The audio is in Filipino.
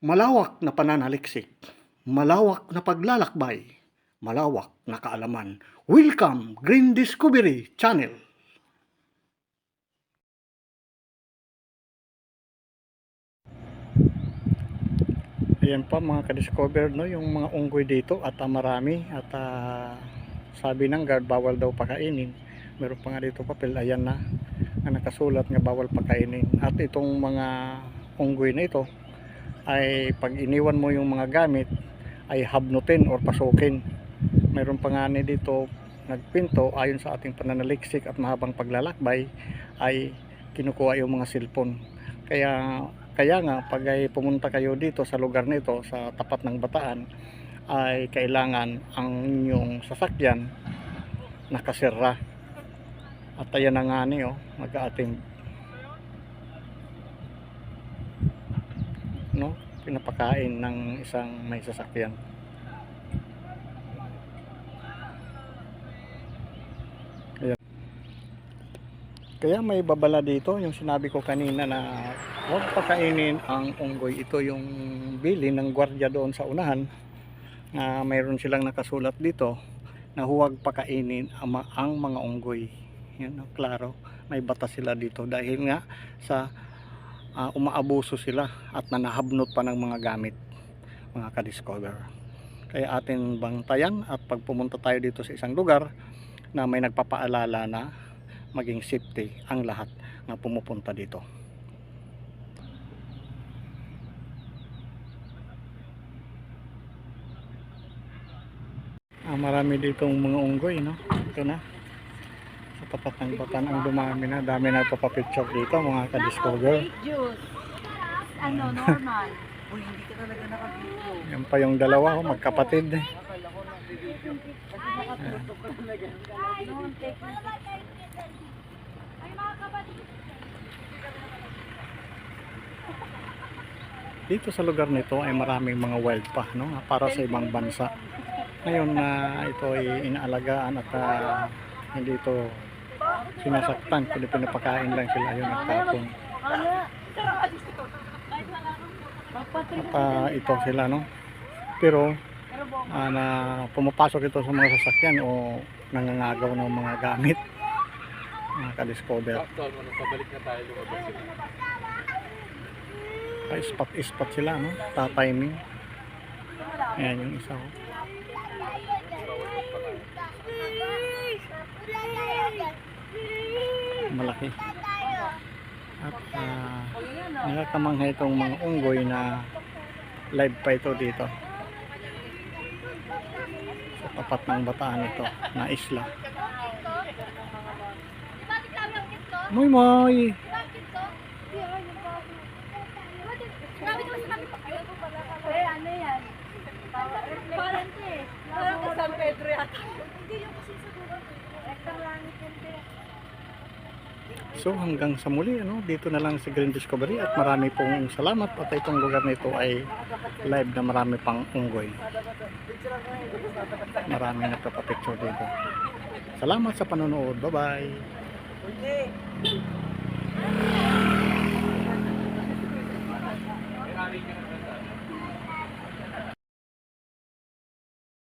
Malawak na pananaliksik, malawak na paglalakbay, malawak na kaalaman. Welcome Green Discovery Channel. Ayan pa mga ka-discover, no, yung mga unggoy dito at marami at sabi ng guard bawal daw pakainin. Meron pa nga dito papel, ayan na nakasulat nga bawal pakainin. At itong mga unggoy na ito ay pag iniwan mo yung mga gamit ay habnutin or pasukin. Mayroon pa nga ni dito nagpinto, ayon sa ating pananaliksik at mahabang paglalakbay ay kinukuha yung mga cellphone. Kaya nga pag ay pumunta kayo dito sa lugar nito sa tapat ng Bataan ay kailangan ang inyong sasakyan nakasira. At ayan na nga niyo, mag-aating no, pinapakain ng isang may sasakyan. Ayan. Kaya may babala dito, yung sinabi ko kanina na huwag pakainin ang unggoy. Ito yung bili ng gwardiya doon sa unahan na mayroon silang nakasulat dito na huwag pakainin ang mga unggoy. Yan, klaro, may batas sila dito dahil nga sa umaabuso sila at nanahabnot pa ng mga gamit, mga ka-discover. Kaya atin bantayan at pag pumunta tayo dito sa isang lugar na may nagpapaalala na maging safety ang lahat na pumupunta dito. Marami ditong mga unggoy, no? Ito na sa tapat ng Bataan, ang dumami na, dami na papapicture dito mga ka-discover. Ano, normal. Uy, hindi ka talaga nakabito. Yan pa yung dalawa, magkapatid. Dito sa lugar nito ay maraming mga wild pa, no? Para sa ibang bansa. Ngayon na ito ay inaalagaan at hindi ito sinasaktan, kundi pinapakain lang sila, ayun nagtapon. At ito sila, no? Pero na pumapasok ito sa mga sasakyan o nangangagaw ng mga gamit, mga ka-discover. Ispat sila, no? Tatiming. Ayan yung isa, oh. Malaki. At nakakamangha itong mga unggoy na live pa ito dito sa tapat ng Bataan ito na isla. Moy moy. Ano yan? Parang San Pedro yata. Hindi yung kasi sa dulo. Hector langit yun. So hanggang sa muli, ano, dito na lang sa Green Discovery at marami pong salamat at itong lugar nito ay live na marami pang unggoy. Marami nagpapapicture dito. Salamat sa panonood. Bye bye.